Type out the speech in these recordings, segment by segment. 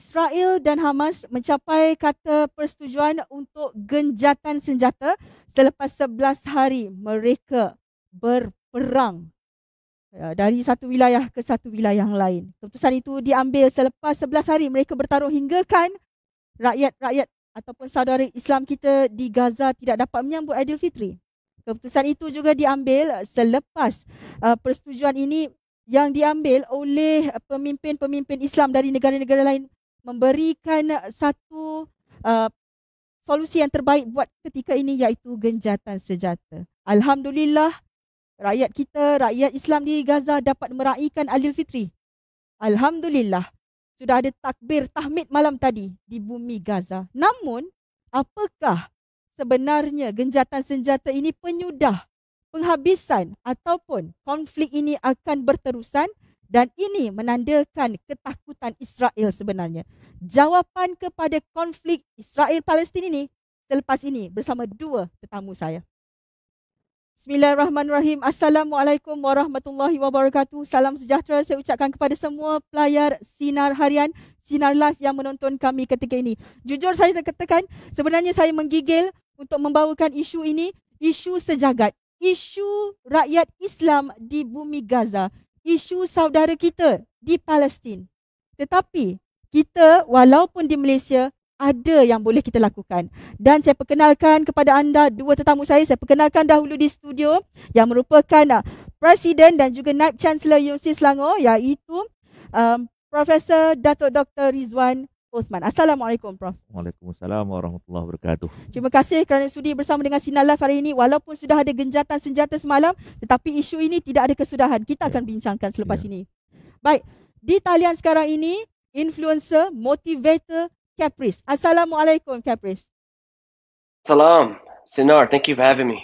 Israel dan Hamas mencapai kata persetujuan untuk genjatan senjata selepas 11 hari mereka berperang dari satu wilayah ke satu wilayah yang lain. Keputusan itu diambil selepas 11 hari mereka bertarung hinggakan rakyat-rakyat ataupun saudara Islam kita di Gaza tidak dapat menyambut Aidilfitri. Keputusan itu juga diambil selepas persetujuan ini yang diambil oleh pemimpin-pemimpin Islam dari negara-negara lain memberikan satu solusi yang terbaik buat ketika ini, iaitu genjatan senjata. Alhamdulillah, rakyat kita, rakyat Islam di Gaza dapat meraihkan Aidilfitri. Alhamdulillah, sudah ada takbir tahmid malam tadi di bumi Gaza. Namun, apakah sebenarnya genjatan senjata ini penyudah penghabisan ataupun konflik ini akan berterusan, dan ini menandakan ketakutan Israel sebenarnya? Jawapan kepada konflik Israel-Palestin ini selepas ini bersama dua tetamu saya. Bismillahirrahmanirrahim. Assalamualaikum warahmatullahi wabarakatuh. Salam sejahtera saya ucapkan kepada semua pelayar Sinar Harian, Sinar Live yang menonton kami ketika ini. Jujur saya katakan, sebenarnya saya menggigil untuk membawakan isu ini, isu sejagat, isu rakyat Islam di bumi Gaza, isu saudara kita di Palestin. Tetapi kita walaupun di Malaysia ada yang boleh kita lakukan. Dan saya perkenalkan kepada anda dua tetamu saya. Saya perkenalkan dahulu di studio yang merupakan Presiden dan juga Naib Chancellor Universiti Selangor, iaitu Profesor Datuk Dr. Rizwan Osman. Assalamualaikum, Prof. Waalaikumsalam warahmatullahi wabarakatuh. Terima kasih kerana sudi bersama dengan Sinar Live hari ini. Walaupun sudah ada genjatan senjata semalam, tetapi isu ini tidak ada kesudahan. Kita akan bincangkan selepas ini. Baik, di talian sekarang ini, influencer, motivator, Caprice. Assalamualaikum, Caprice. Salam, Sinar. Thank you for having me.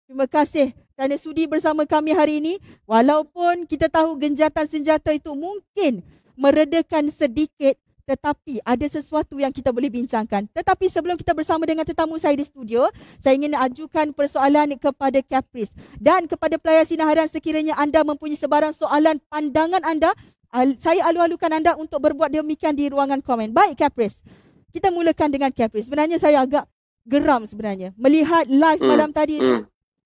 Terima kasih kerana sudi bersama kami hari ini. Walaupun kita tahu genjatan senjata itu mungkin meredakan sedikit, tetapi ada sesuatu yang kita boleh bincangkan. Tetapi sebelum kita bersama dengan tetamu saya di studio, saya ingin ajukan persoalan kepada Caprice dan kepada pelayar Sinar Harian. Sekiranya anda mempunyai sebarang soalan, pandangan anda, saya alu-alukan anda untuk berbuat demikian di ruangan komen. Baik, Caprice. Kita mulakan dengan Caprice. Sebenarnya saya agak geram sebenarnya melihat live malam tadi itu.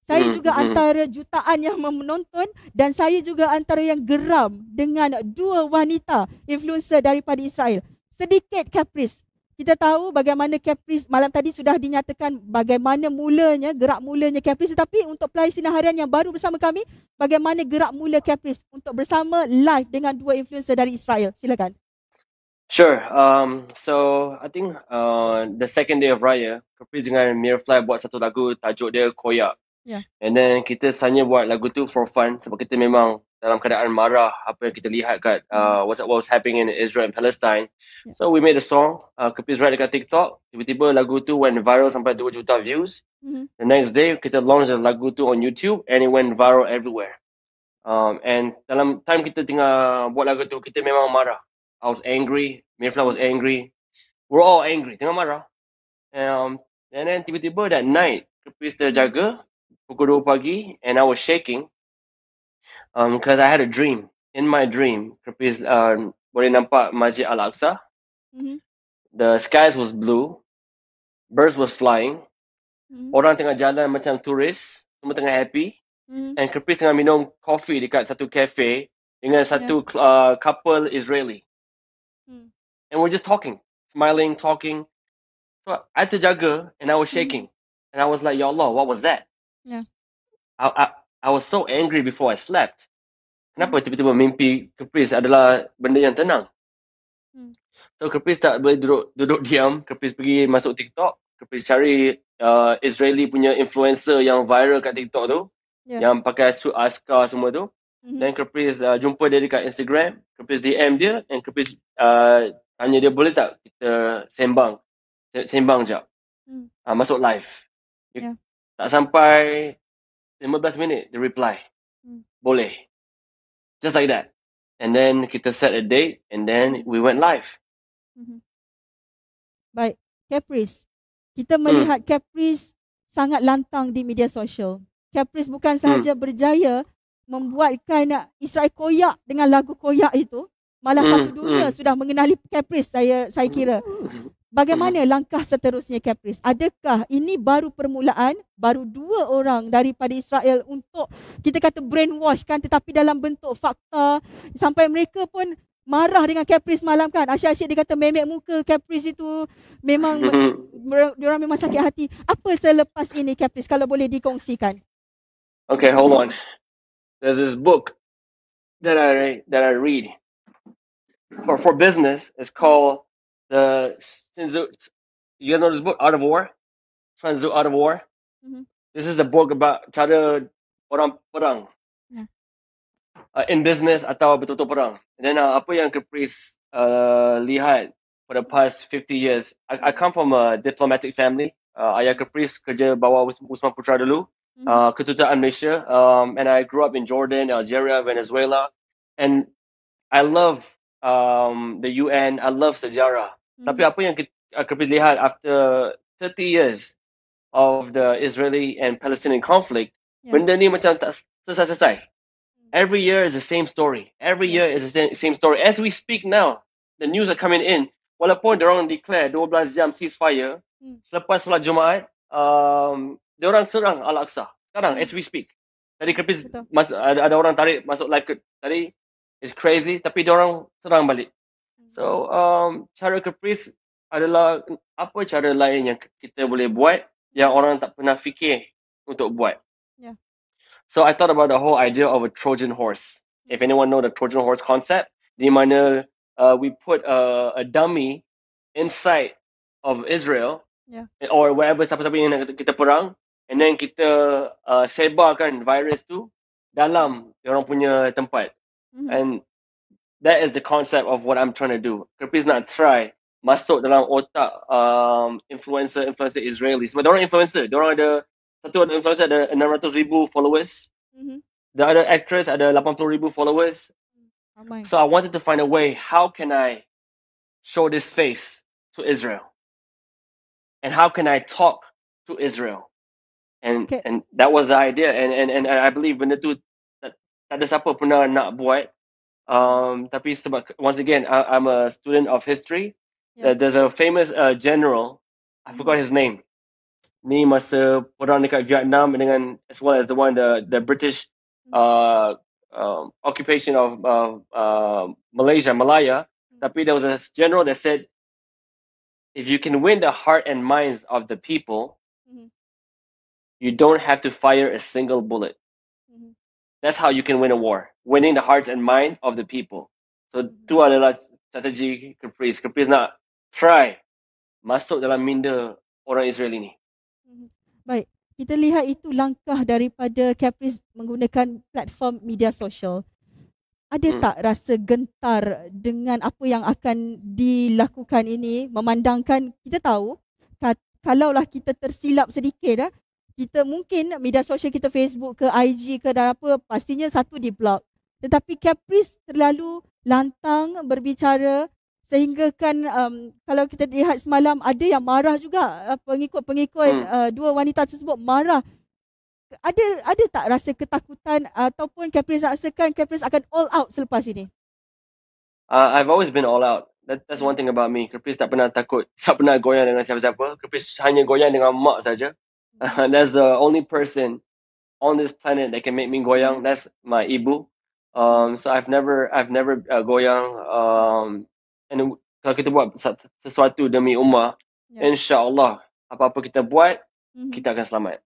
Saya juga antara jutaan yang menonton, dan saya juga antara yang geram dengan dua wanita influencer daripada Israel. Sedikit, Caprice. Kita tahu bagaimana Caprice malam tadi sudah dinyatakan bagaimana mulanya, gerak mulanya Caprice. Tetapi untuk pelayar Sinar Harian yang baru bersama kami, bagaimana gerak mula Caprice untuk bersama live dengan dua influencer dari Israel? Silakan. Sure. So I think the second day of Raya, Caprice dengan Mirfly buat satu lagu tajuk dia Koyak. Yeah. And then kita hanya buat lagu tu for fun sebab kita memang dalam keadaan marah apa yang kita lihat kat what was happening in Israel and Palestine. Yeah. So we made a song. Caprice write dekat TikTok. Tiba-tiba lagu tu went viral sampai 2 juta views. The next day kita launch lagu tu on YouTube and it went viral everywhere. And dalam time kita tengah buat lagu tu, kita memang marah. I was angry. Mirfly was angry. We're all angry. Tengah marah. And then tiba-tiba that night, Caprice terjaga pukul 2 pagi and I was shaking because I had a dream. In my dream, Caprice boleh nampak Masjid Al-Aqsa. The skies was blue. Birds was flying. Orang tengah jalan macam turis. Semua tengah happy. And Caprice tengah minum coffee dekat satu cafe dengan satu couple Israeli. And we're just talking, smiling, talking. So I terjaga and I was shaking. And I was like, Ya Allah, what was that? Yeah. I was so angry before I slept. Kenapa tiba-tiba mimpi Caprice adalah benda yang tenang? So Caprice tak boleh duduk diam. Caprice pergi masuk TikTok. Caprice cari Israeli punya influencer yang viral kat TikTok tu. Yang pakai suit askar semua tu. Then Caprice jumpa dia dekat Instagram. Caprice DM dia. And Caprice tanya dia, boleh tak kita sembang jap. Masuk live. Tak sampai 15 minit, dia reply. Boleh. Just like that. And then kita set a date and then we went live. Baik, Caprice. Kita melihat Caprice sangat lantang di media sosial. Caprice bukan sahaja berjaya membuatkan Israel koyak dengan lagu koyak itu, malah satu dunia sudah mengenali Caprice, saya kira. Bagaimana langkah seterusnya Caprice? Adakah ini baru permulaan, baru 2 orang daripada Israel untuk kita kata brainwash kan, tetapi dalam bentuk fakta, sampai mereka pun marah dengan Caprice malam kan. Asyik-asyik dia kata memek muka Caprice itu memang diorang memang sakit hati. Apa selepas ini Caprice, kalau boleh dikongsikan? Okay, hold on. There's this book that I read for business. It's called the Sun Tzu. You guys know this book, Art of War? Sun Tzu, Art of War. This is a book about cara orang perang in business atau betul-betul perang. And then apa yang Caprice lihat for the past 50 years. I come from a diplomatic family. Ayah Caprice kerja bawah Usman Putra dulu, Kedutaan Malaysia, and I grew up in Jordan, Algeria, Venezuela, and I love the UN. I love sejarah. Tapi apa yang Caprice lihat after 30 years of the Israeli and Palestinian conflict, benda ni macam tak selesai. Every year is the same story. Every year is the same story. As we speak now, the news are coming in. Walaupun diorang declare 12 jam ceasefire, selepas solat Jumaat, diorang serang Al-Aqsa. Sekarang, as we speak. Tadi Caprice, ada orang tarik masuk live tadi. It's crazy, tapi diorang serang balik. So, cara Caprice adalah apa cara lain yang kita boleh buat yang orang tak pernah fikir untuk buat. So I thought about the whole idea of a Trojan horse. If anyone know the Trojan horse concept, di mana we put a dummy inside of Israel or wherever siapa-siapa yang kita perang, and then kita sebarkan virus tu dalam orang punya tempat. And that is the concept of what I'm trying to do. Caprice nak try masuk dalam otak influencer Israeli. Sebab diorang influencer, diorang ada satu influencer ada 600,000 followers. The other actress ada 80,000 followers. So I wanted to find a way, how can I show this face to Israel? And how can I talk to Israel? And that was the idea. And I believe benda tu tak ada siapa pernah nak buat. Tapi sebab, once again, I'm a student of history. There's a famous general, I forgot his name. Ni masa perang dekat Vietnam dengan, as well as the British occupation of Malaya. Tapi there was a general that said, if you can win the heart and minds of the people, you don't have to fire a single bullet. That's how you can win a war, winning the hearts and mind of the people. So tu adalah strategi Caprice. Caprice nak try masuk dalam minda orang Israel ini. Baik, kita lihat itu langkah daripada Caprice menggunakan platform media sosial. Ada tak rasa gentar dengan apa yang akan dilakukan ini, memandangkan kita tahu kalaulah kita tersilap sedikit, kita mungkin media sosial kita, Facebook ke IG ke dan apa, pastinya satu di blog. Tetapi Caprice terlalu lantang berbicara sehingga kan kalau kita lihat semalam ada yang marah juga, pengikut-pengikut dua wanita tersebut marah. Ada tak rasa ketakutan ataupun Caprice rasakan Caprice akan all out selepas ini? I've always been all out. That's one thing about me. Caprice tak pernah takut, tak pernah goyang dengan siapa-siapa. Caprice hanya goyang dengan mak saja. That's the only person on this planet that can make me goyang. That's my ibu. So I've never goyang. And kalau kita buat sesuatu demi ummah, insya-Allah apa-apa kita buat, kita akan selamat.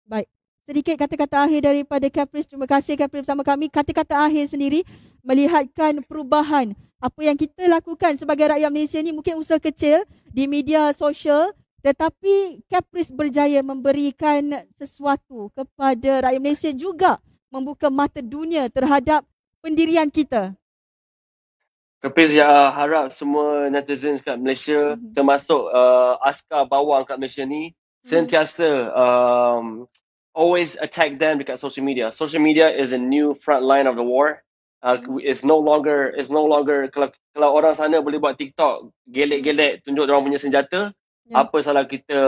Baik. Sedikit kata-kata akhir daripada Caprice. Terima kasih Caprice bersama kami. Kata-kata akhir sendiri melihatkan perubahan apa yang kita lakukan sebagai rakyat Malaysia ni, mungkin usaha kecil di media sosial, tetapi Caprice berjaya memberikan sesuatu kepada rakyat Malaysia, juga membuka mata dunia terhadap pendirian kita. Caprice harap semua netizens kat Malaysia, termasuk askar bawang kat Malaysia ni, sentiasa always attack them dekat social media. Social media is a new front line of the war. It's no longer kalau orang sana boleh buat TikTok, gelek-gelek tunjuk orang punya senjata, apa salah kita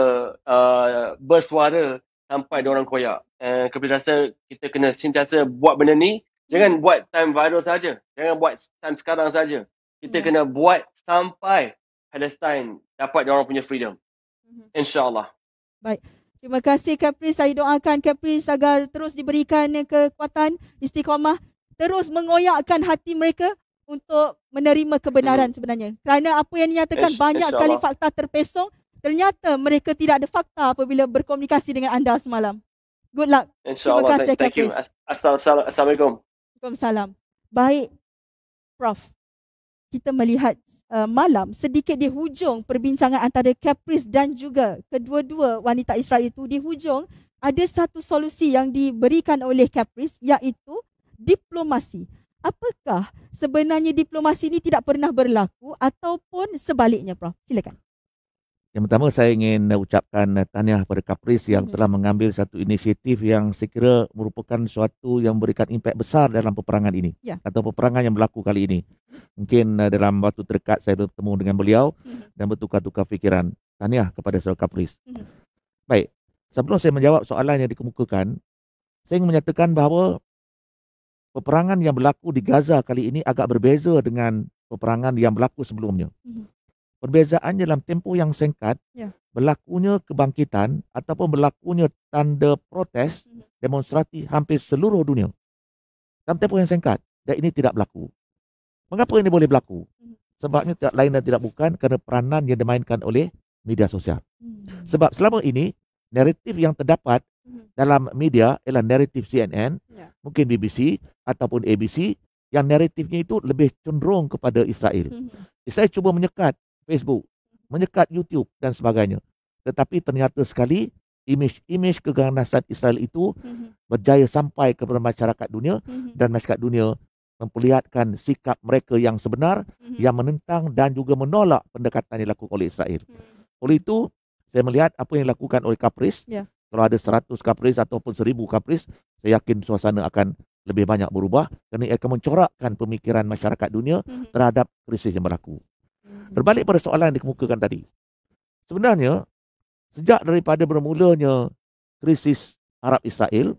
bersuara sampai diorang koyak. Caprice rasa kita kena sentiasa buat benda ni Jangan buat time viral saja. Jangan buat time sekarang saja. Kita kena buat sampai Palestine dapat diorang punya freedom. InsyaAllah. Baik. Terima kasih Caprice. Saya doakan Caprice agar terus diberikan kekuatan, istiqamah, terus mengoyakkan hati mereka untuk menerima kebenaran sebenarnya. Kerana apa yang dinyatakan banyak sekali fakta terpesong, ternyata mereka tidak ada fakta apabila berkomunikasi dengan anda semalam. Good luck. Terima kasih Caprice. Assalamualaikum. Waalaikumsalam. Baik, Prof. Kita melihat malam sedikit di hujung perbincangan antara Caprice dan juga kedua-dua wanita Israel itu, di hujung ada satu solusi yang diberikan oleh Caprice, iaitu diplomasi. Apakah sebenarnya diplomasi ini tidak pernah berlaku ataupun sebaliknya, Prof? Silakan. Yang pertama saya ingin ucapkan tahniah kepada Caprice yang telah mengambil satu inisiatif yang saya kira merupakan suatu yang memberikan impak besar dalam peperangan ini atau peperangan yang berlaku kali ini. Mungkin dalam waktu terdekat saya bertemu dengan beliau dan bertukar-tukar fikiran. Tahniah kepada saudara Caprice. Baik, sebelum saya menjawab soalan yang dikemukakan, saya ingin menyatakan bahawa peperangan yang berlaku di Gaza kali ini agak berbeza dengan peperangan yang berlaku sebelumnya. Perbezaan dalam tempoh yang singkat, berlakunya kebangkitan ataupun berlakunya tanda protes demonstrasi hampir seluruh dunia. Dalam tempoh yang singkat, dan ini tidak berlaku. Mengapa ini boleh berlaku? Sebabnya tidak lain dan tidak bukan kerana peranan yang dimainkan oleh media sosial. Sebab selama ini, naratif yang terdapat dalam media ialah naratif CNN, mungkin BBC ataupun ABC, yang naratifnya itu lebih cenderung kepada Israel. Israel cuba menyekat Facebook, menyekat YouTube dan sebagainya. Tetapi ternyata sekali imej keganasan Israel itu berjaya sampai kepada masyarakat dunia dan masyarakat dunia memperlihatkan sikap mereka yang sebenar yang menentang dan juga menolak pendekatan yang dilakukan oleh Israel. Oleh itu, saya melihat apa yang dilakukan oleh Caprice. Kalau ada 100 Caprice ataupun 1000 Caprice, saya yakin suasana akan lebih banyak berubah kerana ia akan mencorakkan pemikiran masyarakat dunia terhadap krisis yang berlaku. Berbalik pada soalan yang dikemukakan tadi. Sebenarnya, sejak daripada bermulanya krisis Arab Israel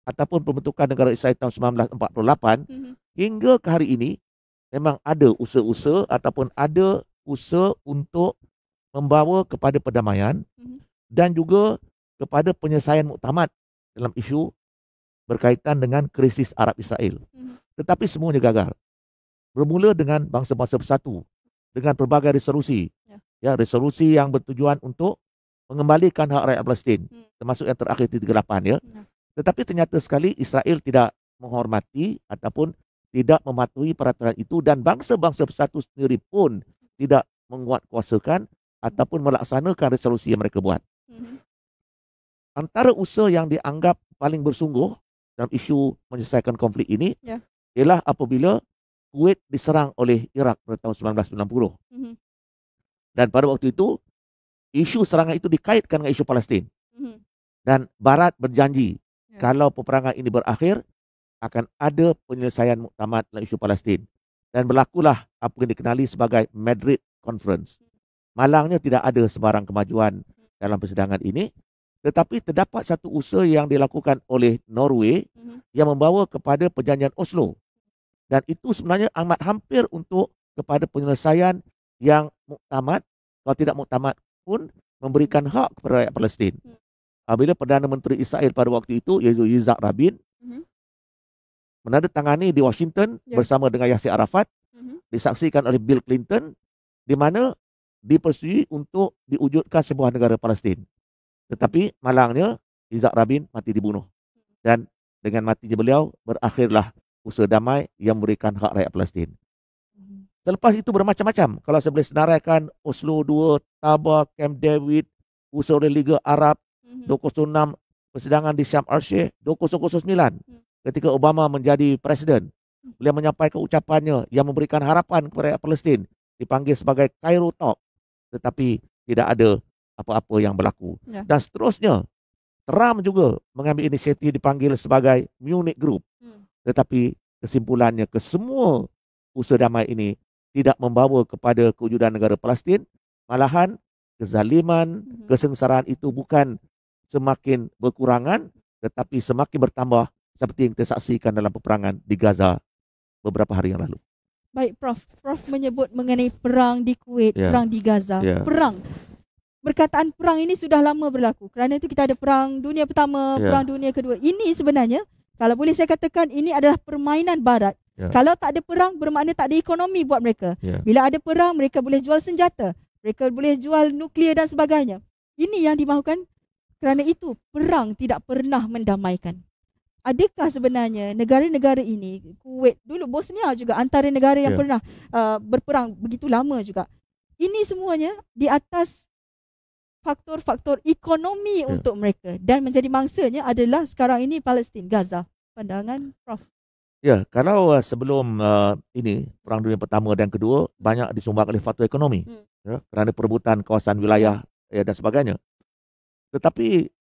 ataupun pembentukan negara Israel tahun 1948 hingga ke hari ini, memang ada usaha-usaha ataupun ada usaha untuk membawa kepada perdamaian dan juga kepada penyelesaian muktamad dalam isu berkaitan dengan krisis Arab Israel. Tetapi semuanya gagal. Bermula dengan bangsa-bangsa bersatu dengan pelbagai resolusi. Resolusi yang bertujuan untuk mengembalikan hak rakyat Palestin, termasuk yang terakhir 38 Tetapi ternyata sekali Israel tidak menghormati ataupun tidak mematuhi peraturan itu dan bangsa-bangsa bersatu sendiri pun tidak menguatkuasakan ataupun melaksanakan resolusi yang mereka buat. Antara usaha yang dianggap paling bersungguh dalam isu menyelesaikan konflik ini ialah apabila Kuwait diserang oleh Iraq pada tahun 1990. Dan pada waktu itu, isu serangan itu dikaitkan dengan isu Palestin. Dan Barat berjanji, kalau peperangan ini berakhir, akan ada penyelesaian muktamad dalam isu Palestin. Dan berlakulah apa yang dikenali sebagai Madrid Conference. Malangnya tidak ada sebarang kemajuan dalam persidangan ini, tetapi terdapat satu usaha yang dilakukan oleh Norway yang membawa kepada perjanjian Oslo. Dan itu sebenarnya amat hampir untuk kepada penyelesaian yang muktamad, kalau tidak muktamad pun memberikan hak kepada rakyat Palestin. Bila Perdana Menteri Israel pada waktu itu, iaitu Yitzhak Rabin, menandatangani di Washington bersama dengan Yasser Arafat, disaksikan oleh Bill Clinton, di mana dipersetujui untuk diwujudkan sebuah negara Palestin. Tetapi malangnya Yitzhak Rabin mati dibunuh. Dan dengan matinya beliau, berakhirlah usaha damai yang memberikan hak rakyat Palestin. Selepas itu bermacam-macam. Kalau saya boleh senaraikan, Oslo 2, Tabah, Camp David, usaha oleh Liga Arab, 206, persidangan di Syam al-Sheikh, 2009, ketika Obama menjadi presiden. Beliau menyampaikan ucapannya yang memberikan harapan kepada rakyat Palestin, dipanggil sebagai Cairo Talk. Tetapi tidak ada apa-apa yang berlaku. Dan seterusnya, Trump juga mengambil inisiatif dipanggil sebagai Munich Group. Tetapi kesimpulannya kesemua usaha damai ini tidak membawa kepada kewujudan negara Palestin. Malahan kezaliman, kesengsaraan itu bukan semakin berkurangan, tetapi semakin bertambah seperti yang kita saksikan dalam peperangan di Gaza beberapa hari yang lalu. Baik, Prof menyebut mengenai perang di Kuwait, perang di Gaza. Perang. Perkataan perang ini sudah lama berlaku. Kerana itu kita ada perang dunia pertama, perang dunia kedua. Ini sebenarnya, kalau boleh saya katakan, ini adalah permainan barat. Kalau tak ada perang, bermakna tak ada ekonomi buat mereka. Bila ada perang, mereka boleh jual senjata. Mereka boleh jual nuklear dan sebagainya. Ini yang dimahukan. Kerana itu, perang tidak pernah mendamaikan. Adakah sebenarnya negara-negara ini, Kuwait, dulu Bosnia juga antara negara yang pernah berperang begitu lama juga. Ini semuanya di atas faktor-faktor ekonomi untuk mereka. Dan menjadi mangsanya adalah sekarang ini Palestin, Gaza. Pandangan Prof. Ya, kalau sebelum ini Perang Dunia Pertama dan Kedua banyak disumbang oleh faktor ekonomi, kerana perebutan kawasan wilayah dan sebagainya. Tetapi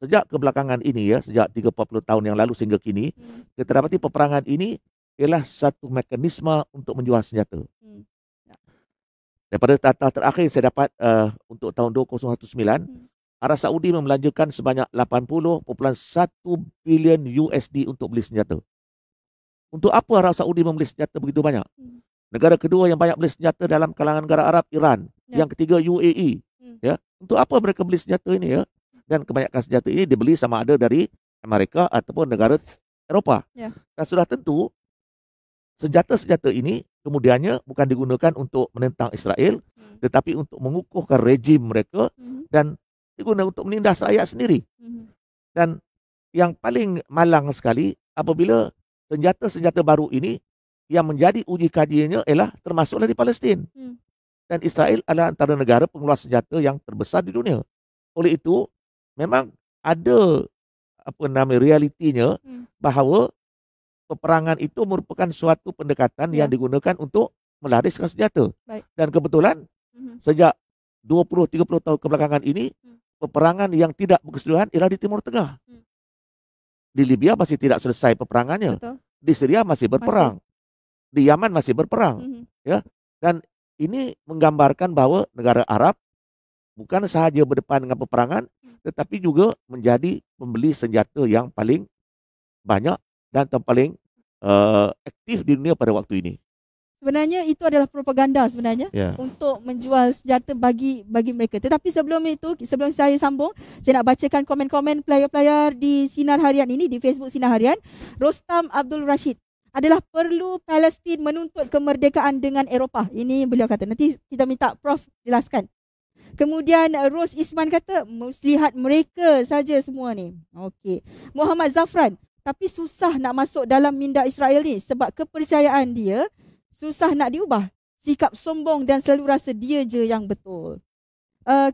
sejak kebelakangan ini, sejak 30-40 tahun yang lalu sehingga kini, kita dapati peperangan ini ialah satu mekanisme untuk menjual senjata. Daripada data terakhir saya dapat untuk tahun 2019, Arab Saudi membelanjakan sebanyak 80.1 bilion USD untuk beli senjata. Untuk apa Arab Saudi membeli senjata begitu banyak? Negara kedua yang banyak beli senjata dalam kalangan negara Arab, Iran. Yang ketiga UAE. Untuk apa mereka beli senjata ini? Dan kebanyakan senjata ini dibeli sama ada dari Amerika ataupun negara Eropah. Dan sudah tentu senjata-senjata ini kemudiannya bukan digunakan untuk menentang Israel, tetapi untuk mengukuhkan rejim mereka dan digunakan untuk menindas rakyat sendiri. Dan yang paling malang sekali apabila senjata-senjata baru ini yang menjadi uji kajiannya ialah termasuklah di Palestin. Dan Israel adalah antara negara pengeluar senjata yang terbesar di dunia. Oleh itu, memang ada realitinya bahawa peperangan itu merupakan suatu pendekatan yang digunakan untuk melariskan senjata. Dan kebetulan sejak 20-30 tahun kebelakangan ini, peperangan yang tidak berkesudahan ialah di Timur Tengah. Di Libya masih tidak selesai peperangannya. Di Syria masih berperang. Di Yaman masih berperang. Dan ini menggambarkan bahawa negara Arab bukan sahaja berdepan dengan peperangan, tetapi juga menjadi pembeli senjata yang paling banyak dan paling aktif di dunia pada waktu ini. Sebenarnya itu adalah propaganda sebenarnya untuk menjual senjata bagi mereka. Tetapi sebelum itu, sebelum saya sambung, saya nak bacakan komen-komen player-player di Sinar Harian ini, di Facebook Sinar Harian. Rostam Abdul Rashid, adalah perlu Palestin menuntut kemerdekaan dengan Eropah. Ini beliau kata. Nanti kita minta Prof jelaskan. Kemudian Ros Isman kata, muslihat mereka saja semua ni. Okey. Muhammad Zafran, tapi susah nak masuk dalam minda Israel ni sebab kepercayaan dia susah nak diubah. Sikap sombong dan selalu rasa dia je yang betul.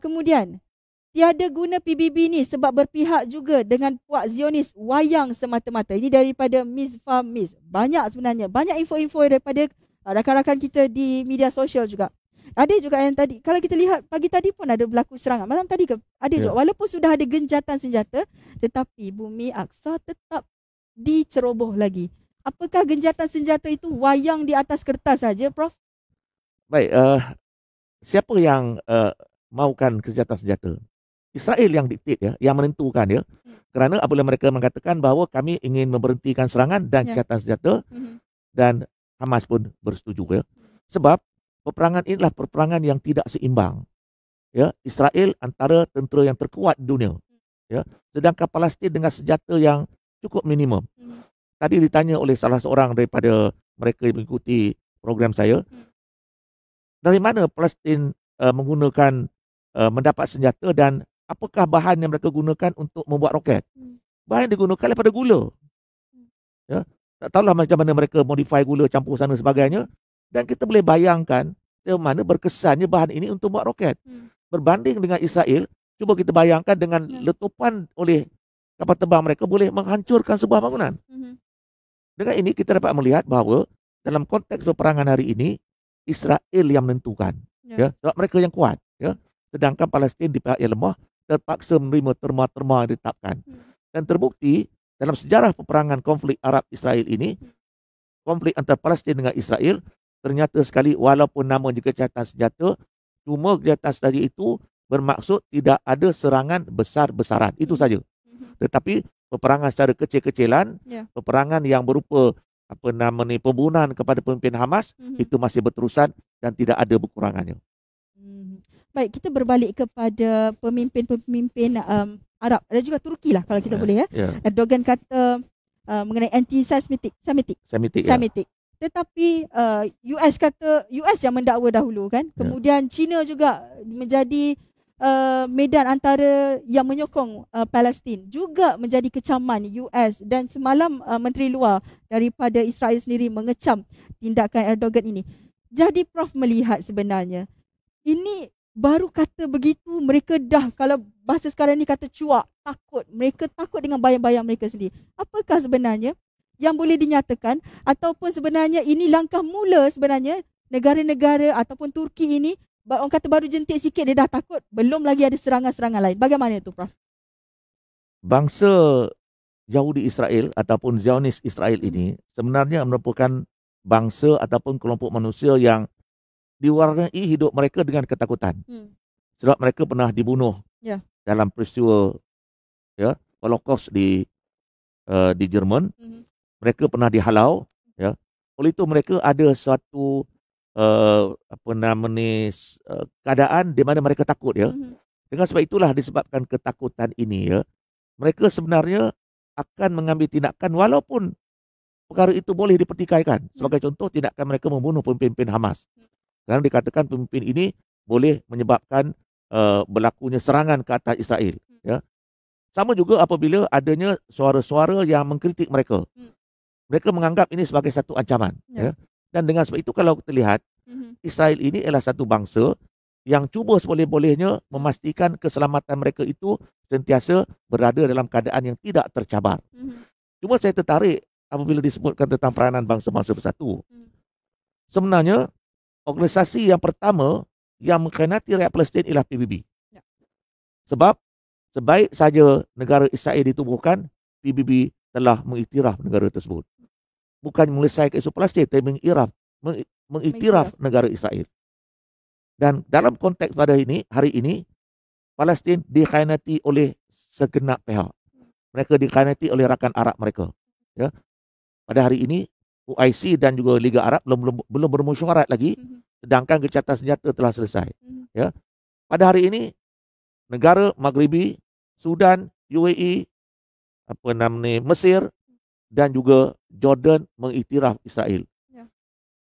Kemudian, tiada guna PBB ni sebab berpihak juga dengan puak Zionis wayang semata-mata. Ini daripada Miss Famis. Banyak sebenarnya. Banyak info-info daripada rakan-rakan kita di media sosial juga. Ada juga yang tadi, kalau kita lihat pagi tadi pun ada berlaku serangan. Malam tadi ke? Ada juga. Walaupun sudah ada genjatan senjata, tetapi bumi Aqsa tetap diceroboh lagi. Apakah genjatan senjata itu wayang di atas kertas saja, Prof? Baik, siapa yang mahukan genjatan senjata? Israel yang diktit yang menentukan Kerana apabila mereka mengatakan bahawa kami ingin memberhentikan serangan dan genjatan senjata dan Hamas pun bersetuju Sebab peperangan inilah peperangan yang tidak seimbang. Israel antara tentera yang terkuat di dunia. Sedangkan Palestin dengan senjata yang cukup minimum. Tadi ditanya oleh salah seorang daripada mereka yang mengikuti program saya, dari mana Palestin mendapat senjata dan apakah bahan yang mereka gunakan untuk membuat roket? Bahan yang digunakan daripada gula. Tak tahulah macam mana mereka modify gula, campur sana sebagainya. Dan kita boleh bayangkan bagaimana berkesannya bahan ini untuk buat roket. Berbanding dengan Israel, cuba kita bayangkan dengan letupan oleh kapal terbang mereka boleh menghancurkan sebuah bangunan. Dengan ini kita dapat melihat bahawa dalam konteks peperangan hari ini, Israel yang menentukan. Sebab mereka yang kuat. Sedangkan Palestin di pihak yang lemah terpaksa menerima terma-terma yang ditetapkan. Dan terbukti dalam sejarah peperangan konflik Arab-Israel ini, konflik antara Palestin dengan Israel, ternyata sekali walaupun nama juga gencatan senjata, cuma gencatan senjata itu bermaksud tidak ada serangan besar-besaran. Itu saja. Tetapi peperangan secara kecil-kecilan, peperangan yang berupa pembunuhan kepada pemimpin Hamas, itu masih berterusan dan tidak ada berkurangannya. Baik, kita berbalik kepada pemimpin-pemimpin Arab dan juga Turki lah kalau kita boleh. Erdogan kata mengenai anti-Semitic. Tetapi US kata, US yang mendakwa dahulu kan. Kemudian China juga menjadi medan antara yang menyokong Palestin, juga menjadi kecaman US. Dan semalam Menteri Luar daripada Israel sendiri mengecam tindakan Erdogan ini. Jadi Prof melihat sebenarnya ini baru kata begitu, mereka dah, kalau bahasa sekarang ni kata cuak, takut. Mereka takut dengan bayang-bayang mereka sendiri. Apakah sebenarnya yang boleh dinyatakan, ataupun sebenarnya ini langkah mula sebenarnya negara-negara ataupun Turki ini, orang kata baru jentik sikit dia dah takut, belum lagi ada serangan-serangan lain. Bagaimana itu, Prof? Bangsa Yahudi Israel ataupun Zionis Israel ini sebenarnya merupakan bangsa ataupun kelompok manusia yang diwarnai hidup mereka dengan ketakutan. Sebab mereka pernah dibunuh dalam peristiwa Holocaust di Jerman. Mereka pernah dihalau. Oleh itu mereka ada suatu keadaan di mana mereka takut. Dengan sebab itulah disebabkan ketakutan ini, mereka sebenarnya akan mengambil tindakan walaupun perkara itu boleh dipertikaikan. Sebagai contoh, tindakan mereka membunuh pemimpin Hamas. Kerana dikatakan pemimpin ini boleh menyebabkan berlakunya serangan ke atas Israel. Sama juga apabila adanya suara-suara yang mengkritik mereka. Mereka menganggap ini sebagai satu ancaman. Dan dengan sebab itu kalau kita lihat, Israel ini adalah satu bangsa yang cuba seboleh-bolehnya memastikan keselamatan mereka itu sentiasa berada dalam keadaan yang tidak tercabar. Cuma saya tertarik apabila disebutkan tentang peranan bangsa-bangsa bersatu. Sebenarnya, organisasi yang pertama yang mengkhianati rakyat Palestin ialah PBB. Sebab sebaik saja negara Israel ditubuhkan, PBB telah mengiktiraf negara tersebut. Bukan menyelesaikan isu Palestin, tapi mengiktiraf negara Israel. Dan dalam konteks pada hari ini, Palestin dikhianati oleh segenap pihak. Mereka dikhianati oleh rakan Arab mereka. Pada hari ini, OIC dan juga Liga Arab belum bermusyawarah lagi, sedangkan gencatan senjata telah selesai. Pada hari ini, negara Maghribi, Sudan, UAE, Mesir dan juga Jordan mengiktiraf Israel.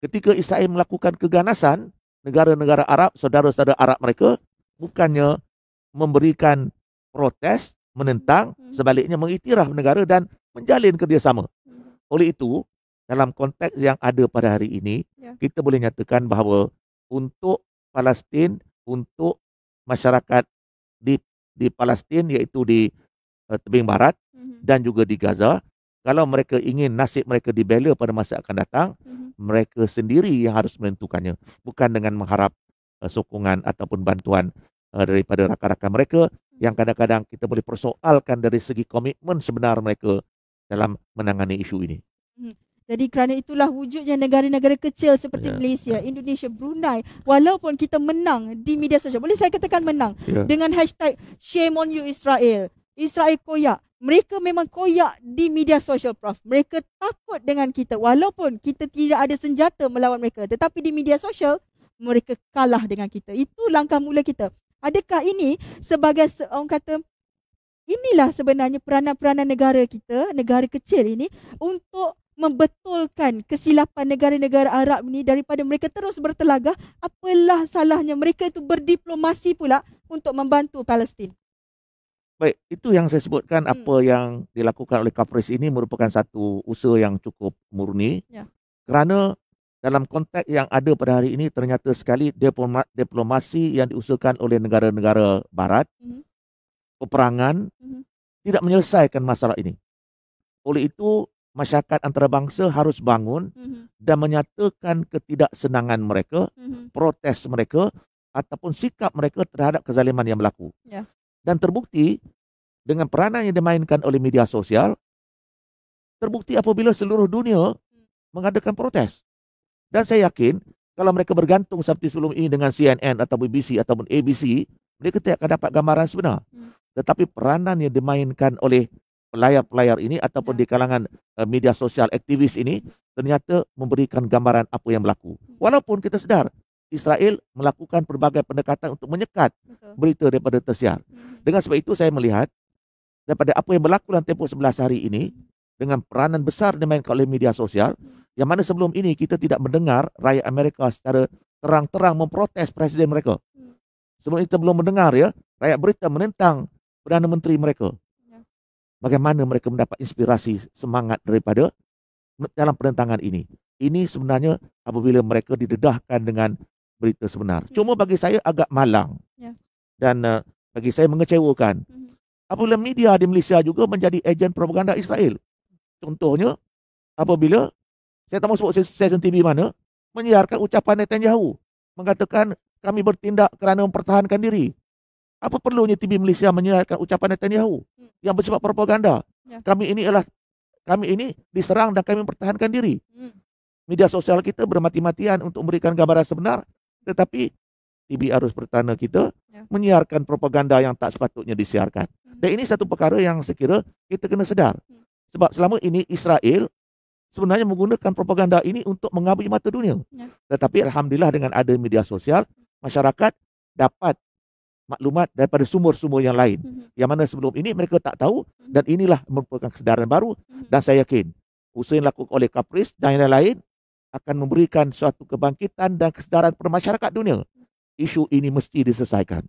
Ketika Israel melakukan keganasan, negara-negara Arab, saudara-saudara Arab mereka bukannya memberikan protes, menentang, sebaliknya mengiktiraf negara dan menjalin kerjasama. Oleh itu, dalam konteks yang ada pada hari ini, kita boleh nyatakan bahawa untuk Palestin, untuk masyarakat di Palestin, iaitu di tebing barat dan juga di Gaza, kalau mereka ingin nasib mereka dibela pada masa akan datang, mereka sendiri yang harus menentukannya. Bukan dengan mengharap sokongan ataupun bantuan daripada rakan-rakan mereka yang kadang-kadang kita boleh persoalkan dari segi komitmen sebenar mereka dalam menangani isu ini. Jadi kerana itulah wujudnya negara-negara kecil seperti Malaysia, Indonesia, Brunei, walaupun kita menang di media sosial, boleh saya katakan menang, dengan hashtag shame on you Israel, Israel koyak. Mereka memang koyak di media sosial, Prof. Mereka takut dengan kita walaupun kita tidak ada senjata melawan mereka. Tetapi di media sosial, mereka kalah dengan kita. Itu langkah mula kita. Adakah ini sebagai orang kata, inilah sebenarnya peranan-peranan negara kita, negara kecil ini, untuk membetulkan kesilapan negara-negara Arab ini daripada mereka terus bertelagah? Apalah salahnya mereka itu berdiplomasi pula untuk membantu Palestin? Baik, itu yang saya sebutkan. Apa yang dilakukan oleh Kapolres ini merupakan satu usaha yang cukup murni. Kerana dalam konteks yang ada pada hari ini, ternyata sekali diplomasi yang diusahakan oleh negara-negara barat, peperangan, tidak menyelesaikan masalah ini. Oleh itu, masyarakat antarabangsa harus bangun dan menyatakan ketidaksenangan mereka, protes mereka ataupun sikap mereka terhadap kezaliman yang berlaku. Dan terbukti dengan peranan yang dimainkan oleh media sosial, terbukti apabila seluruh dunia mengadakan protes. Dan saya yakin kalau mereka bergantung seperti sebelum ini dengan CNN atau BBC ataupun ABC, mereka tidak akan dapat gambaran sebenar. Tetapi peranan yang dimainkan oleh pelayar-pelayar ini ataupun di kalangan media sosial aktivis ini ternyata memberikan gambaran apa yang berlaku. Walaupun kita sedar Israel melakukan pelbagai pendekatan untuk menyekat berita daripada tersiar. Dengan sebab itu saya melihat daripada apa yang berlaku dalam tempoh 11 hari ini dengan peranan besar dimainkan oleh media sosial, yang mana sebelum ini kita tidak mendengar rakyat Amerika secara terang-terang memprotes presiden mereka. Sebelum itu belum mendengar rakyat Britain menentang Perdana Menteri mereka. Bagaimana mereka mendapat inspirasi semangat daripada dalam penentangan ini. Ini sebenarnya apabila mereka didedahkan dengan berita sebenar. Cuma bagi saya agak malang. Dan bagi saya mengecewakan. Apabila media di Malaysia juga menjadi ejen propaganda Israel. Contohnya, apabila, saya tak mahu sebut stesen TV mana, menyiarkan ucapan Netanyahu. Mengatakan kami bertindak kerana mempertahankan diri. Apa perlunya TV Malaysia menyiarkan ucapan Netanyahu yang bersifat propaganda? Kami ini diserang dan kami mempertahankan diri. Media sosial kita bermati-matian untuk memberikan gambaran sebenar, tetapi TV Arus Pertana kita menyiarkan propaganda yang tak sepatutnya disiarkan. Dan ini satu perkara yang saya kira kita kena sedar. Sebab selama ini Israel sebenarnya menggunakan propaganda ini untuk mengabui mata dunia. Tetapi alhamdulillah dengan ada media sosial, masyarakat dapat maklumat daripada sumber-sumber yang lain. Yang mana sebelum ini mereka tak tahu, dan inilah merupakan kesedaran baru. Dan saya yakin usaha yang dilakukan oleh Kapris dan yang lain akan memberikan suatu kebangkitan dan kesedaran pada masyarakat dunia. Isu ini mesti diselesaikan.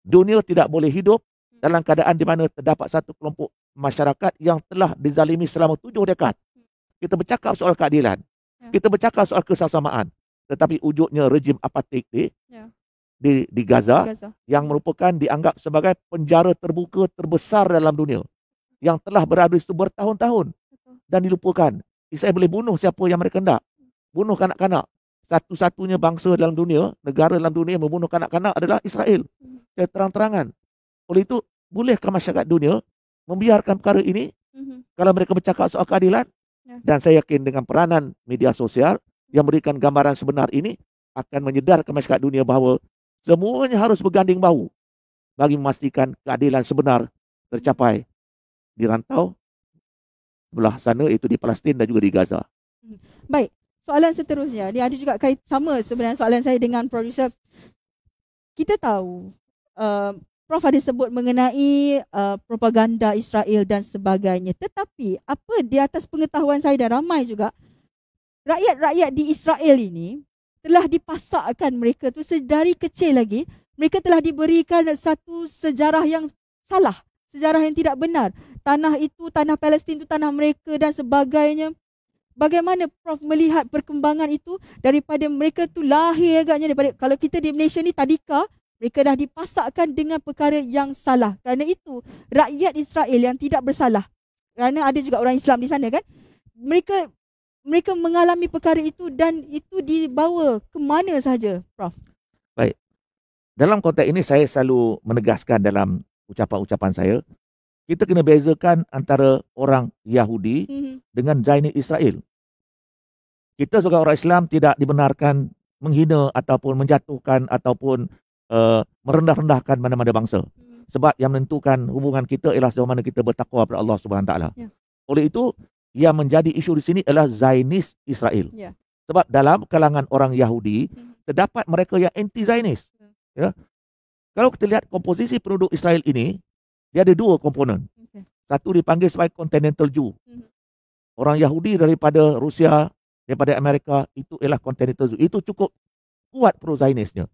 Dunia tidak boleh hidup dalam keadaan di mana terdapat satu kelompok masyarakat yang telah dizalimi selama 7 dekad. Kita bercakap soal keadilan. Kita bercakap soal kesesamaan. Tetapi wujudnya rejim apartheid di Gaza yang merupakan dianggap sebagai penjara terbuka terbesar dalam dunia yang telah berada di situ bertahun-tahun dan dilupakan. Israel boleh bunuh siapa yang mereka hendak. Bunuh kanak-kanak. Satu-satunya bangsa dalam dunia, negara dalam dunia yang membunuh kanak-kanak adalah Israel. Secara terang-terangan. Oleh itu, bolehkah masyarakat dunia membiarkan perkara ini kalau mereka bercakap soal keadilan? Dan saya yakin dengan peranan media sosial yang memberikan gambaran sebenar ini akan menyedarkan masyarakat dunia bahawa semuanya harus berganding bahu bagi memastikan keadilan sebenar tercapai di rantau belah sana, iaitu di Palestin dan juga di Gaza. Baik, soalan seterusnya. Dia ada juga kait sama sebenarnya soalan saya dengan produser. Kita tahu Prof ada sebut mengenai propaganda Israel dan sebagainya. Tetapi apa di atas pengetahuan saya dan ramai juga, rakyat-rakyat di Israel ini telah dipasakkan mereka tu sedari kecil lagi. Mereka telah diberikan satu sejarah yang salah. Sejarah yang tidak benar. Tanah itu, tanah Palestin itu tanah mereka dan sebagainya. Bagaimana Prof melihat perkembangan itu daripada mereka tu lahir agaknya daripada, kalau kita di Malaysia ni tadika, mereka dah dipasakkan dengan perkara yang salah. Kerana itu rakyat Israel yang tidak bersalah. Kerana ada juga orang Islam di sana kan. Mereka mengalami perkara itu dan itu dibawa ke mana sahaja, Prof? Baik. Dalam konteks ini saya selalu menegaskan dalam ucapan-ucapan saya, kita kena bezakan antara orang Yahudi dengan Zionis Israel. Kita sebagai orang Islam tidak dibenarkan menghina ataupun menjatuhkan ataupun merendah-rendahkan mana-mana bangsa. Sebab yang menentukan hubungan kita ialah sejauh mana kita bertakwa kepada Allah Subhanahu Wa Taala. Oleh itu, yang menjadi isu di sini adalah Zionis Israel. Sebab dalam kalangan orang Yahudi, terdapat mereka yang anti-Zionis. Kalau kita lihat komposisi penduduk Israel ini, dia ada 2 komponen. Satu dipanggil sebagai Continental Jew. Orang Yahudi daripada Rusia, daripada Amerika, itu ialah Continental Jew. Itu cukup kuat pro-Zionisnya.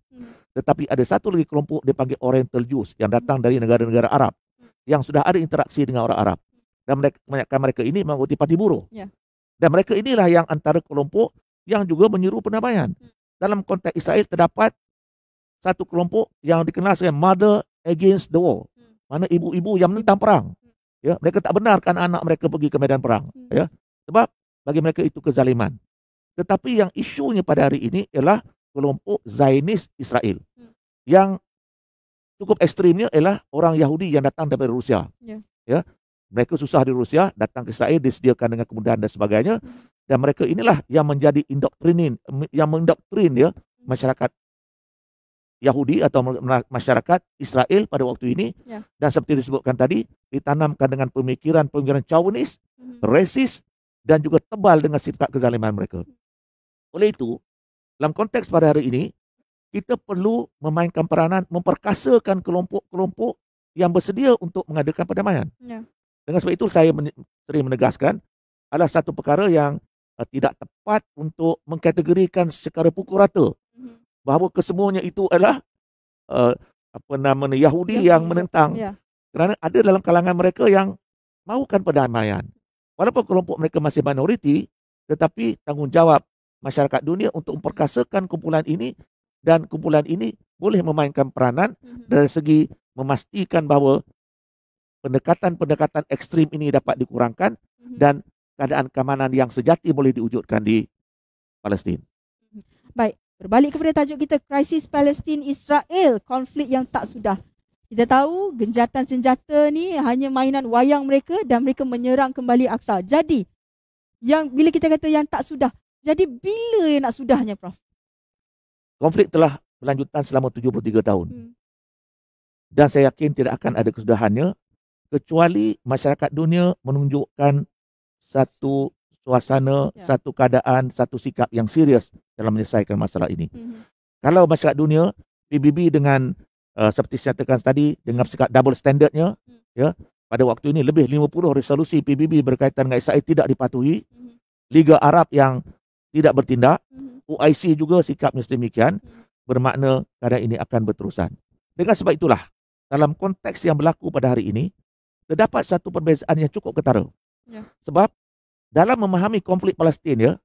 Tetapi ada satu lagi kelompok dipanggil Oriental Jews yang datang dari negara-negara Arab yang sudah ada interaksi dengan orang Arab. Dan kebanyakan mereka ini mengikuti parti buruh. Dan mereka inilah yang antara kelompok yang juga menyeru pendamaian. Dalam konteks Israel terdapat satu kelompok yang dikenal sebagai Mother Against the War. Mana ibu-ibu yang menentang perang. Mereka tak benarkan anak mereka pergi ke medan perang. Sebab bagi mereka itu kezaliman. Tetapi yang isunya pada hari ini ialah kelompok Zionis Israel. Yang cukup ekstrimnya ialah orang Yahudi yang datang daripada Rusia. Mereka susah di Rusia, datang ke Israel, disediakan dengan kemudahan dan sebagainya. Dan mereka inilah yang menjadi yang mendoktrin masyarakat Yahudi atau masyarakat Israel pada waktu ini, dan seperti disebutkan tadi, ditanamkan dengan pemikiran chauvinis, rasis, dan juga tebal dengan sifat kezaliman mereka. Oleh itu, dalam konteks pada hari ini, kita perlu memainkan peranan memperkasakan kelompok-kelompok yang bersedia untuk mengadakan perdamaian. Dengan sebab itu saya sering menegaskan adalah satu perkara yang tidak tepat untuk mengkategorikan secara pukul rata bahawa kesemuanya itu adalah Yahudi yang menentang. Kerana ada dalam kalangan mereka yang mahukan perdamaian. Walaupun kelompok mereka masih minoriti, tetapi tanggungjawab masyarakat dunia untuk memperkasakan kumpulan ini, dan kumpulan ini boleh memainkan peranan dari segi memastikan bahawa pendekatan-pendekatan ekstrim ini dapat dikurangkan dan keadaan keamanan yang sejati boleh diwujudkan di Palestin. Baik. Berbalik kepada tajuk kita, krisis Palestin-Israel, konflik yang tak sudah. Kita tahu genjatan senjata ni hanya mainan wayang mereka dan mereka menyerang kembali Aqsa. Jadi, bila kita kata yang tak sudah, jadi bila yang nak sudahnya, Prof? Konflik telah berlanjutan selama 73 tahun. Dan saya yakin tidak akan ada kesudahannya kecuali masyarakat dunia menunjukkan satu suasana, satu keadaan, satu sikap yang serius dalam menyelesaikan masalah ini. Kalau masyarakat dunia, PBB dengan seperti saya katakan tadi, dengan sikap double standardnya, pada waktu ini lebih 50 resolusi PBB berkaitan dengan Israel tidak dipatuhi, Liga Arab yang tidak bertindak, OIC juga sikapnya sedemikian, bermakna keadaan ini akan berterusan. Dengan sebab itulah, dalam konteks yang berlaku pada hari ini, terdapat satu perbezaan yang cukup ketara. Sebab dalam memahami konflik Palestin,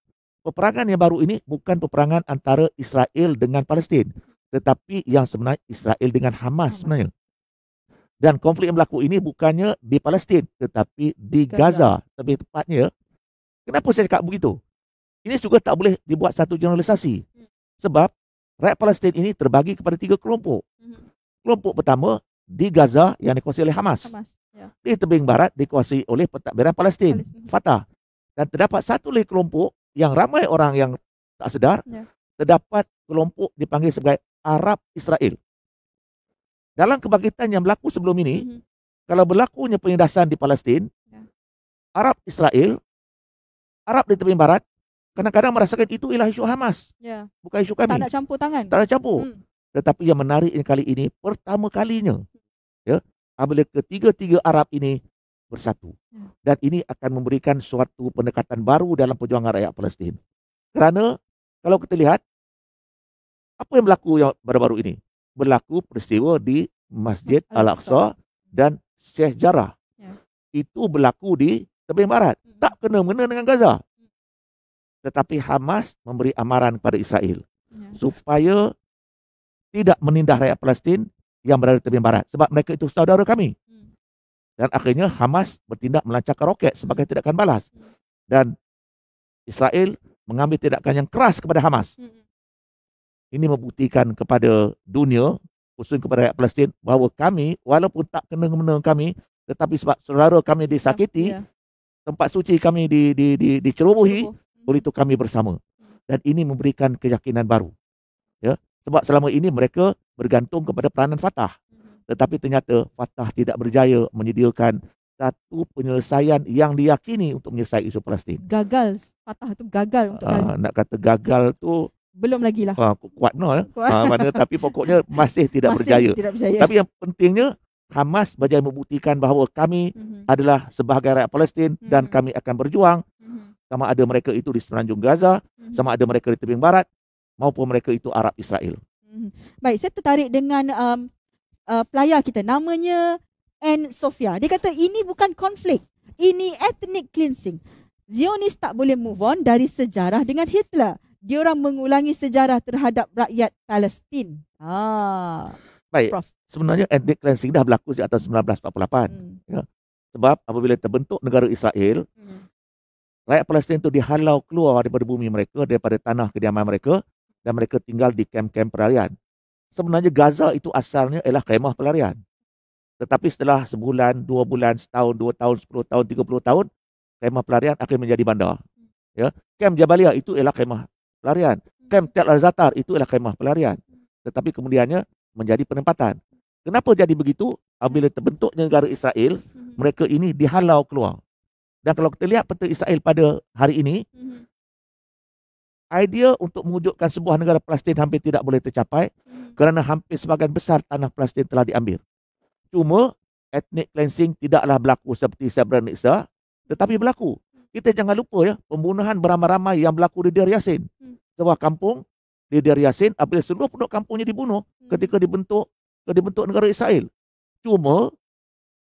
peperangan yang baru ini bukan peperangan antara Israel dengan Palestin, tetapi yang sebenarnya Israel dengan Hamas sebenarnya. Dan konflik yang berlaku ini bukannya di Palestin, tetapi di Gaza. Lebih tepatnya, kenapa saya cakap begitu? Ini juga tak boleh dibuat satu generalisasi. Sebab rakyat Palestin ini terbagi kepada 3 kelompok. Kelompok pertama di Gaza yang dikuasai oleh Hamas. Di tebing barat dikuasai oleh pentadbiran Palestin, Fatah. Dan terdapat satu lagi kelompok yang ramai orang yang tak sedar, terdapat kelompok dipanggil sebagai Arab Israel. Dalam kebangkitan yang berlaku sebelum ini, kalau berlakunya penindasan di Palestin, Arab Israel, Arab di tebing barat, kadang-kadang merasakan itu ialah isu Hamas, bukan isu kami. Tak nak campur tangan. Tak nak campur. Tetapi yang menarik kali ini, pertama kalinya, apabila ketiga-tiga Arab ini bersatu. Dan ini akan memberikan suatu pendekatan baru dalam perjuangan rakyat Palestin. Kerana kalau kita lihat apa yang berlaku yang baru-baru ini, berlaku peristiwa di Masjid Al-Aqsa dan Sheikh Jarrah. Itu berlaku di tebing barat, tak kena-mengena dengan Gaza. Tetapi Hamas memberi amaran kepada Israel supaya tidak menindas rakyat Palestin yang berada di tebing barat, sebab mereka itu saudara kami. Dan akhirnya Hamas bertindak melancarkan roket sebagai tindakan balas. Dan Israel mengambil tindakan yang keras kepada Hamas. Ini membuktikan kepada dunia, khususnya kepada rakyat Palestin, bahawa kami, walaupun tak kena-mengena kami, tetapi sebab saudara kami disakiti, tempat suci kami dicerobohi, oleh itu kami bersama. Dan ini memberikan keyakinan baru. Sebab selama ini mereka bergantung kepada peranan Fatah. Tetapi ternyata Fatah tidak berjaya menyediakan satu penyelesaian yang diyakini untuk menyelesaikan isu Palestin. Gagal. Fatah itu gagal untuk nak kata gagal tu belum lagi lah. Kuat tapi pokoknya masih tidak berjaya. Tapi yang pentingnya Hamas berjaya membuktikan bahawa kami adalah sebahagian rakyat Palestin dan kami akan berjuang sama ada mereka itu di semenanjung Gaza, sama ada mereka di tebing barat maupun mereka itu Arab Israel. Baik, saya tertarik dengan pelayar kita, namanya Anne Sofia. Dia kata ini bukan konflik, ini ethnic cleansing. Zionis tak boleh move on dari sejarah dengan Hitler. Diorang mengulangi sejarah terhadap rakyat Palestin. Baik, Prof. Sebenarnya ethnic cleansing dah berlaku sejak tahun 1948. Sebab apabila terbentuk negara Israel, rakyat Palestin itu dihalau keluar daripada bumi mereka, daripada tanah kediaman mereka, dan mereka tinggal di kem-kem pelarian. Sebenarnya Gaza itu asalnya ialah kemah pelarian. Tetapi setelah sebulan, 2 bulan, setahun, 2 tahun, 10 tahun, 30 tahun, kemah pelarian akan menjadi bandar. Kem Jabalia itu ialah kemah pelarian. Kem Tel Al-Zatar itu ialah kemah pelarian. tetapi kemudiannya menjadi penempatan. Kenapa jadi begitu? Apabila terbentuknya negara Israel, mereka ini dihalau keluar. Dan kalau kita lihat peta Israel pada hari ini, idea untuk mewujudkan sebuah negara Palestin hampir tidak boleh tercapai kerana hampir sebahagian besar tanah Palestin telah diambil. Cuma ethnic cleansing tidaklah berlaku seperti Srebrenica, tetapi berlaku. Kita jangan lupa ya, pembunuhan beramai-ramai yang berlaku di Deir Yassin. Sebuah kampung di Deir Yassin, apabila seluruh penduduk kampungnya dibunuh ketika dibentuk negara Israel. Cuma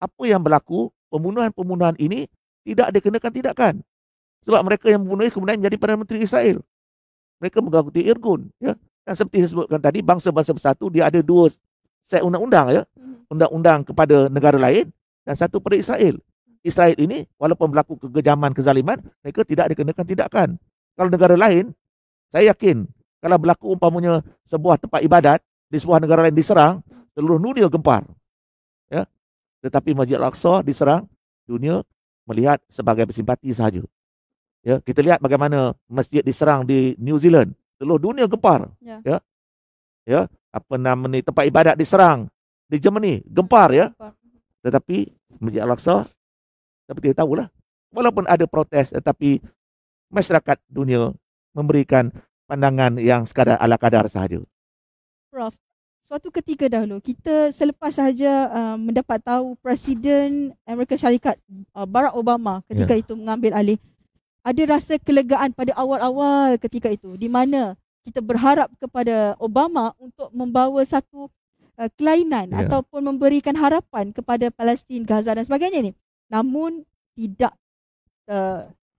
apa yang berlaku, pembunuhan-pembunuhan ini tidak dikenakan tindakan. Sebab mereka yang membunuh kemudian menjadi Perdana Menteri Israel. Mereka mengikuti Irgun. Ya. Dan seperti saya sebutkan tadi, bangsa-bangsa bersatu dia ada dua set undang-undang ya. Undang-undang kepada negara lain dan satu pada Israel. Israel ini walaupun berlaku kekejaman, kezaliman, mereka tidak dikenakan tindakan. Kalau negara lain, saya yakin kalau berlaku umpamanya sebuah tempat ibadat di sebuah negara lain diserang, seluruh dunia gempar. Ya. Tetapi Masjid Al-Aqsa diserang, dunia melihat sebagai bersimpati sahaja. Ya, kita lihat bagaimana masjid diserang di New Zealand, seluruh dunia gempar. Ya. Ya, apa nama ni, tempat ibadat diserang di Germany, gempar ya. Tetapi Masjid Al-Aqsa seperti kita tahulah, walaupun ada protes tetapi masyarakat dunia memberikan pandangan yang sekadar ala kadar sahaja. Prof, suatu ketika dahulu kita selepas sahaja mendapat tahu Presiden Amerika Syarikat Barack Obama ketika itu mengambil alih, ada rasa kelegaan pada awal-awal ketika itu di mana kita berharap kepada Obama untuk membawa satu kelainan ataupun memberikan harapan kepada Palestin, Gaza dan sebagainya ni. Namun tidak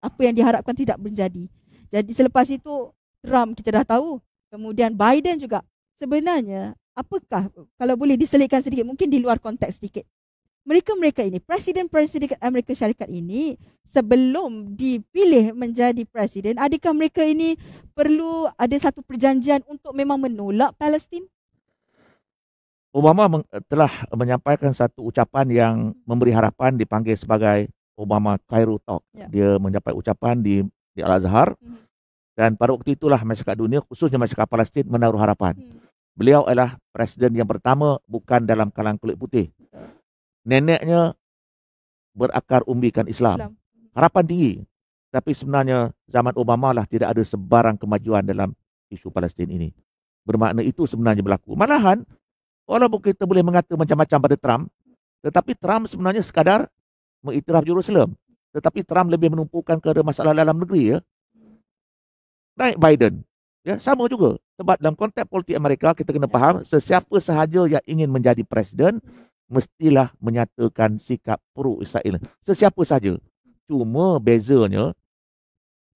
apa yang diharapkan tidak menjadi. Jadi selepas itu Trump kita dah tahu, kemudian Biden juga. Sebenarnya apakah, kalau boleh diselitkan sedikit, mungkin di luar konteks sedikit, mereka ini, Presiden Amerika Syarikat ini sebelum dipilih menjadi presiden, adakah mereka ini perlu ada satu perjanjian untuk memang menolak Palestin? Obama telah menyampaikan satu ucapan yang memberi harapan, dipanggil sebagai Obama Cairo Talk. Dia menyampaikan ucapan di Al-Azhar. Dan pada waktu itulah masyarakat dunia, khususnya masyarakat Palestin, menaruh harapan. Beliau adalah presiden yang pertama bukan dalam kalangan kulit putih. Neneknya berakar umbikan Islam. Harapan tinggi. Tapi sebenarnya zaman Obama lah tidak ada sebarang kemajuan dalam isu Palestin ini. Bermakna itu sebenarnya berlaku. Malahan, walaupun kita boleh mengata macam-macam pada Trump, tetapi Trump sebenarnya sekadar mengiktiraf Jerusalem. Tetapi Trump lebih menumpukan kepada masalah dalam negeri. Ya. Naik Biden. Ya, sama juga. Sebab dalam konteks politik Amerika, kita kena faham, sesiapa sahaja yang ingin menjadi presiden, mestilah menyatakan sikap pro-Israel. Sesiapa sahaja. Cuma bezanya,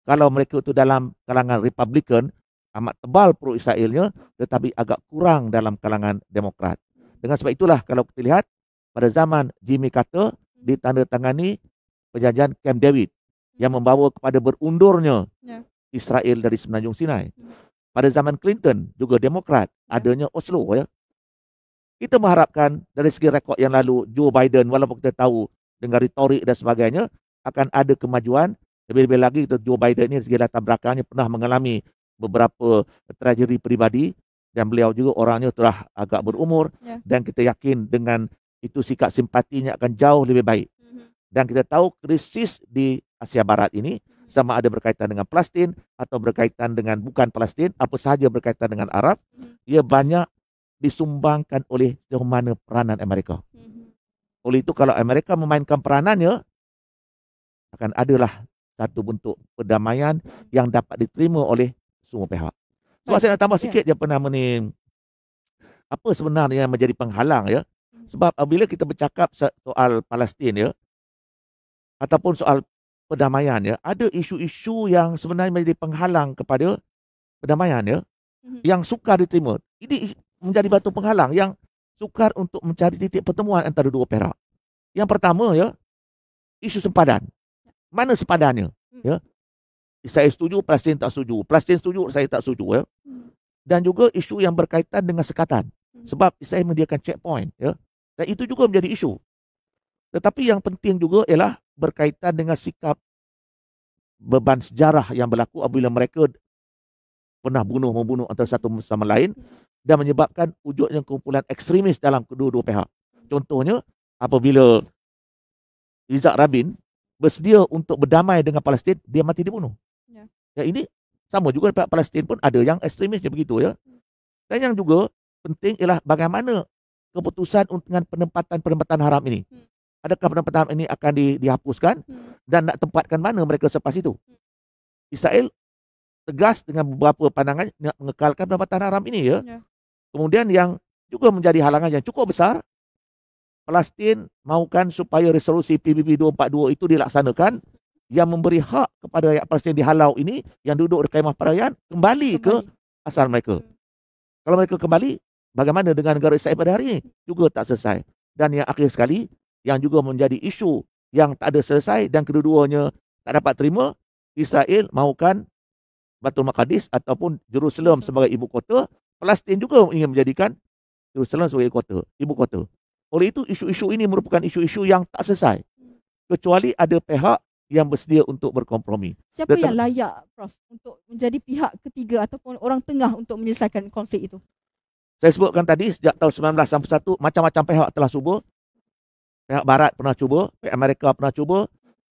kalau mereka itu dalam kalangan Republican, amat tebal pro-Israelnya, tetapi agak kurang dalam kalangan Demokrat. Dengan sebab itulah kalau kita lihat, pada zaman Jimmy Carter, ditandatangani perjanjian Camp David yang membawa kepada berundurnya Israel dari Semenanjung Sinai. Pada zaman Clinton, juga Demokrat, adanya Oslo. Ya. Kita mengharapkan dari segi rekod yang lalu, Joe Biden, walaupun kita tahu dengan retorik dan sebagainya, akan ada kemajuan. Lebih-lebih lagi, Joe Biden ini segi latar belakangnya pernah mengalami beberapa tragedi pribadi dan beliau juga orangnya telah agak berumur dan kita yakin dengan itu sikap simpatinya akan jauh lebih baik. Dan kita tahu krisis di Asia Barat ini sama ada berkaitan dengan Palestin atau berkaitan dengan bukan Palestin, apa sahaja berkaitan dengan Arab, ia banyak disumbangkan oleh sejauh mana peranan Amerika. Oleh itu kalau Amerika memainkan peranannya, akan adalah satu bentuk perdamaian yang dapat diterima oleh semua pihak. Sebab saya nak tambah sikit je apa sebenarnya yang menjadi penghalang ya. Sebab apabila kita bercakap soal Palestin ya, ataupun soal perdamaian ya, ada isu-isu yang sebenarnya menjadi penghalang kepada perdamaian ya, yang sukar diterima. Ini menjadi batu penghalang yang sukar untuk mencari titik pertemuan antara dua pihak. Yang pertama ya, isu sempadan. Mana sempadannya? Ya. Saya setuju, Palestin tak setuju. Palestin setuju, saya tak setuju ya. Dan juga isu yang berkaitan dengan sekatan. Sebab Israel menyediakan checkpoint ya. Dan itu juga menjadi isu. Tetapi yang penting juga ialah berkaitan dengan sikap beban sejarah yang berlaku apabila mereka pernah membunuh antara satu sama lain dan menyebabkan wujudnya kumpulan ekstremis dalam kedua-dua pihak. Contohnya, apabila Yitzhak Rabin bersedia untuk berdamai dengan Palestin, dia mati dibunuh. Ya, ini sama juga pihak Palestin pun ada yang ekstremisnya begitu ya. Dan yang juga penting ialah bagaimana keputusan dengan penempatan haram ini. Adakah penempatan haram ini akan dihapuskan dan nak tempatkan mana mereka selepas itu? Israel tegas dengan beberapa pandangan nak mengekalkan penempatan haram ini ya. Kemudian yang juga menjadi halangan yang cukup besar, Palestin mahukan supaya resolusi PBB 242 itu dilaksanakan yang memberi hak kepada rakyat Palestin di Halau ini yang duduk di kemah perayaan kembali ke asal mereka. Kalau mereka kembali, bagaimana dengan negara Israel pada hari ini? Juga tak selesai. Dan yang akhir sekali, yang juga menjadi isu yang tak ada selesai dan kedua-duanya tak dapat terima, Israel mahukan Baitul Maqdis ataupun Jerusalem sebagai ibu kota. Palestin juga ingin menjadikan Jerusalem sebagai ibu kota. Oleh itu, isu-isu ini merupakan isu-isu yang tak selesai. Kecuali ada pihak yang bersedia untuk berkompromi. Siapa yang layak, Prof, untuk menjadi pihak ketiga ataupun orang tengah untuk menyelesaikan konflik itu? Saya sebutkan tadi, sejak tahun 1991, macam-macam pihak telah cuba. Pihak Barat pernah cuba, pihak Amerika pernah cuba,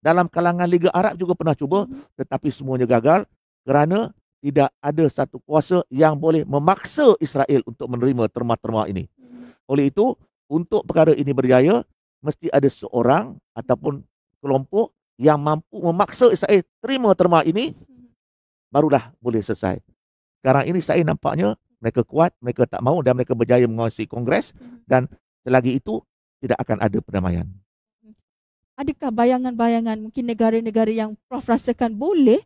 dalam kalangan Liga Arab juga pernah cuba, tetapi semuanya gagal kerana tidak ada satu kuasa yang boleh memaksa Israel untuk menerima terma-terma ini. Oleh itu, untuk perkara ini berjaya, mesti ada seorang ataupun kelompok yang mampu memaksa Israel terima terma ini, barulah boleh selesai. Sekarang ini Israel nampaknya mereka kuat, mereka tak mahu dan mereka berjaya menguasai Kongres dan selagi itu tidak akan ada perdamaian. Adakah bayangan-bayangan mungkin negara-negara yang Prof rasakan boleh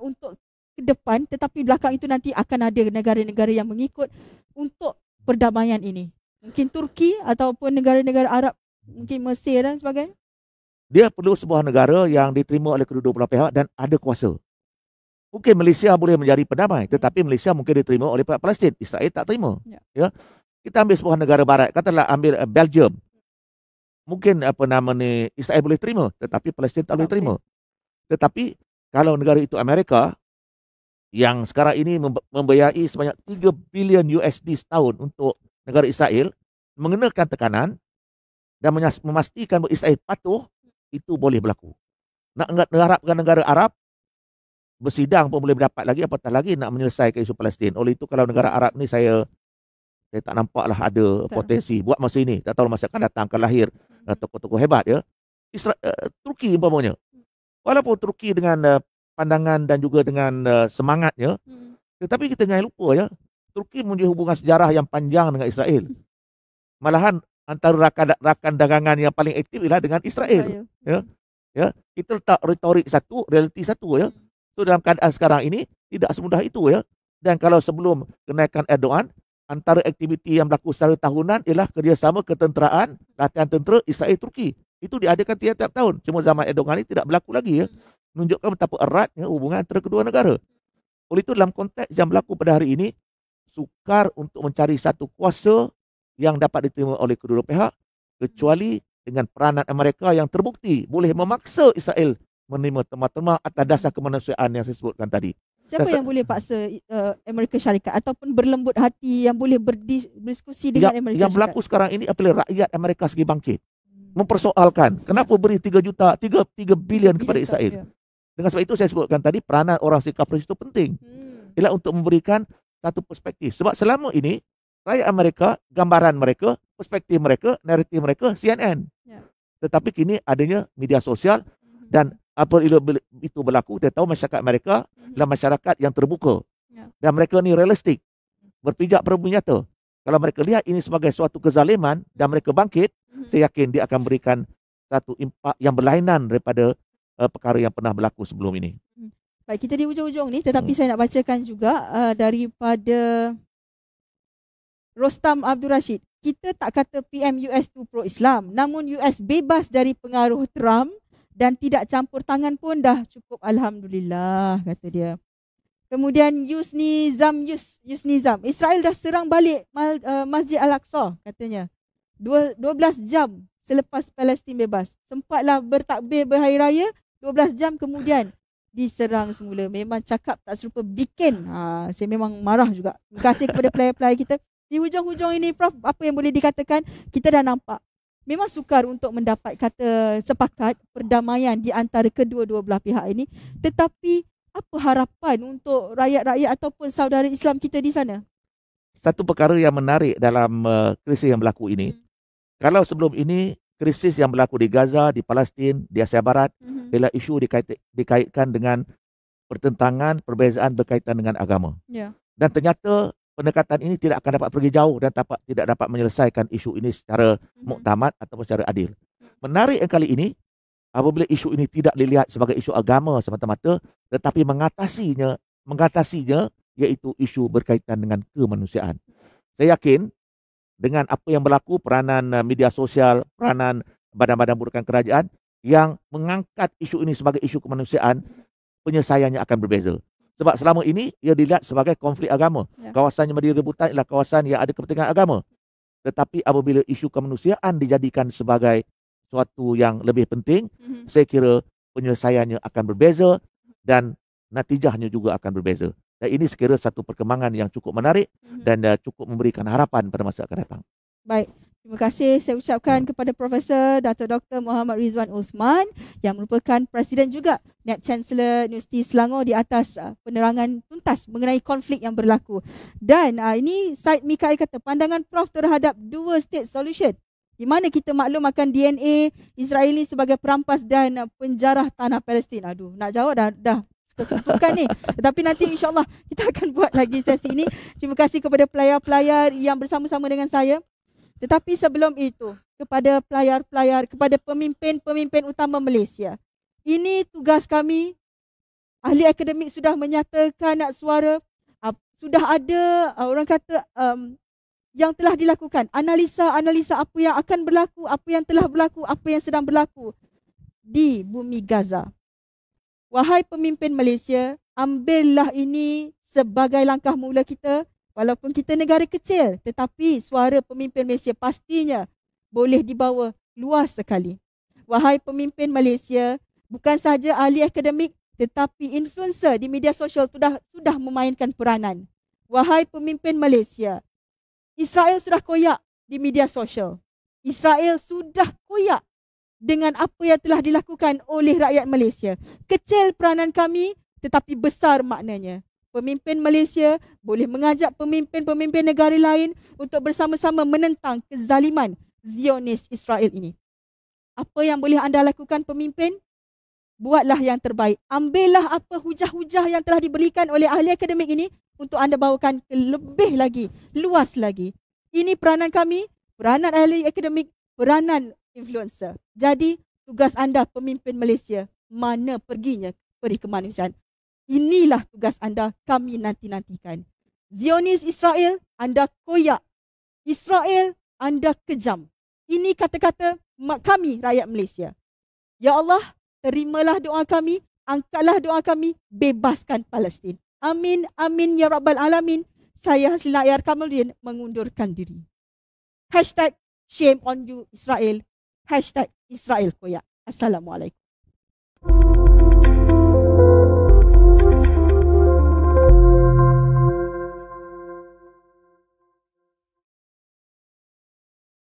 untuk ke depan, tetapi belakang itu nanti akan ada negara-negara yang mengikut untuk perdamaian ini? Mungkin Turki ataupun negara-negara Arab, mungkin Mesir dan sebagainya? Dia perlu sebuah negara yang diterima oleh kedua belah pihak dan ada kuasa. Mungkin Malaysia boleh menjadi pendamai, tetapi Malaysia mungkin diterima oleh pihak Palestin. Israel tak terima. Ya. Kita ambil sebuah negara barat, katalah ambil Belgium. Mungkin Israel boleh terima, tetapi Palestin tak boleh terima. Tetapi kalau negara itu Amerika, yang sekarang ini membayari sebanyak 3 bilion USD setahun untuk negara Israel, mengenakan tekanan dan memastikan bahawa Israel patuh, itu boleh berlaku. Nak mengharapkan negara Arab bersidang pun boleh berdapat lagi, apatah lagi nak menyelesaikan isu Palestin. Oleh itu kalau negara Arab ni saya tak nampaklah ada potensi buat masa ini. Tak tahu masa akan datang akan lahir tokoh-tokoh hebat ya. Turki umpamanya. Walaupun Turki dengan pandangan dan juga dengan semangatnya, tetapi kita jangan lupa ya, Turki mempunyai hubungan sejarah yang panjang dengan Israel. Malahan antara rakan dagangan yang paling aktif ialah dengan Israel. Ya, kita letak retorik satu, realiti satu ya. So dalam keadaan sekarang ini tidak semudah itu ya. Dan kalau sebelum kenaikan Erdogan, antara aktiviti yang berlaku secara tahunan ialah kerjasama ketenteraan, latihan tentera Israel Turki. Itu diadakan tiap-tiap tahun. Cuma zaman Erdogan ini tidak berlaku lagi ya. Menunjukkan betapa eratnya hubungan antara kedua negara. Oleh itu dalam konteks yang berlaku pada hari ini, sukar untuk mencari satu kuasa yang dapat diterima oleh kedua pihak, kecuali dengan peranan Amerika yang terbukti boleh memaksa Israel menerima terma-terma atas dasar kemanusiaan yang saya sebutkan tadi. Siapa yang boleh paksa Amerika Syarikat ataupun berlembut hati yang boleh berdiskusi dengan Amerika Syarikat? Yang berlaku sekarang ini apabila rakyat Amerika segi bangkit, mempersoalkan kenapa beri 3 bilion kepada Israel. Dengan sebab itu saya sebutkan tadi peranan orang si kafir itu penting. Ialah untuk memberikan satu perspektif. Sebab selama ini rakyat Amerika, gambaran mereka, perspektif mereka, naratif mereka, CNN. Tetapi kini adanya media sosial dan apabila itu berlaku, kita tahu masyarakat Amerika adalah masyarakat yang terbuka. Dan mereka ni realistik, berpijak pada bumi nyata. Kalau mereka lihat ini sebagai suatu kezaliman dan mereka bangkit, saya yakin dia akan berikan satu impak yang berlainan daripada perkara yang pernah berlaku sebelum ini. Baik, kita di ujung-ujung ni, tetapi saya nak bacakan juga daripada Rostam Abdul Rashid. Kita tak kata PM US tu pro-Islam, namun US bebas dari pengaruh Trump dan tidak campur tangan pun dah cukup, alhamdulillah, kata dia. Kemudian Yusnizam, Israel dah serang balik Masjid Al-Aqsa, katanya. 12 jam selepas Palestin bebas. Sempatlah bertakbir berhari raya, 12 jam kemudian diserang semula. Memang cakap tak serupa bikin. Saya memang marah juga. Terima kasih kepada player-player kita. Di hujung-hujung ini Prof, apa yang boleh dikatakan, kita dah nampak memang sukar untuk mendapat kata sepakat perdamaian di antara kedua-dua belah pihak ini. Tetapi apa harapan untuk rakyat-rakyat ataupun saudara Islam kita di sana? Satu perkara yang menarik dalam krisis yang berlaku ini, kalau sebelum ini krisis yang berlaku di Gaza, di Palestin, di Asia Barat, ialah isu dikaitkan dengan pertentangan, perbezaan berkaitan dengan agama. Dan ternyata pendekatan ini tidak akan dapat pergi jauh dan tidak dapat menyelesaikan isu ini secara muktamad ataupun secara adil. Menarik yang kali ini, apabila isu ini tidak dilihat sebagai isu agama semata-mata, tetapi mengatasinya iaitu isu berkaitan dengan kemanusiaan. Saya yakin dengan apa yang berlaku, peranan media sosial, peranan badan-badan burukan kerajaan yang mengangkat isu ini sebagai isu kemanusiaan, penyelesaiannya akan berbeza. Sebab selama ini ia dilihat sebagai konflik agama. Kawasan yang menjadi rebutan ialah kawasan yang ada kepentingan agama. Tetapi apabila isu kemanusiaan dijadikan sebagai sesuatu yang lebih penting, saya kira penyelesaiannya akan berbeza dan natijahnya juga akan berbeza. Dan ini sekira satu perkembangan yang cukup menarik dan cukup memberikan harapan pada masa akan datang. Baik, terima kasih saya ucapkan kepada Profesor Dato' Dr. Muhammad Rizwan Osman yang merupakan Presiden juga Naib Chancellor Universiti Selangor di atas penerangan tuntas mengenai konflik yang berlaku. Dan ini Said Mikail kata pandangan Prof terhadap dua state solution, di mana kita maklum akan DNA Israel ini sebagai perampas dan penjarah tanah Palestin. Aduh, nak jawab dah kesuntukan ni. Tetapi nanti insyaAllah kita akan buat lagi sesi ini. Terima kasih kepada pelayar-pelayar yang bersama-sama dengan saya. Tetapi sebelum itu, kepada pelayar-pelayar, kepada pemimpin-pemimpin utama Malaysia. Ini tugas kami. Ahli akademik sudah menyatakan suara. Sudah ada orang kata yang telah dilakukan. Analisa apa yang akan berlaku, apa yang telah berlaku, apa yang sedang berlaku di bumi Gaza. Wahai pemimpin Malaysia, ambillah ini sebagai langkah mula kita. Walaupun kita negara kecil, tetapi suara pemimpin Malaysia pastinya boleh dibawa luas sekali. Wahai pemimpin Malaysia, bukan sahaja ahli akademik, tetapi influencer di media sosial sudah memainkan peranan. Wahai pemimpin Malaysia, Israel sudah koyak di media sosial. Israel sudah koyak dengan apa yang telah dilakukan oleh rakyat Malaysia. Kecil peranan kami, tetapi besar maknanya. Pemimpin Malaysia boleh mengajak pemimpin-pemimpin negara lain untuk bersama-sama menentang kezaliman Zionis Israel ini. Apa yang boleh anda lakukan pemimpin? Buatlah yang terbaik. Ambillah apa hujah-hujah yang telah diberikan oleh ahli akademik ini untuk anda bawakan ke lebih lagi, luas lagi. Ini peranan kami, peranan ahli akademik, peranan influencer. Jadi tugas anda pemimpin Malaysia, mana perginya peri kemanusiaan. Inilah tugas anda, kami nanti-nantikan. Zionis Israel, anda koyak. Israel, anda kejam. Ini kata-kata kami rakyat Malaysia. Ya Allah, terimalah doa kami, angkatlah doa kami, bebaskan Palestin. Amin, amin ya Rabbal Alamin. Saya Haslinah Ayar Kamaluddin mengundurkan diri. #Shame on you Israel. #Israel koyak. Assalamualaikum.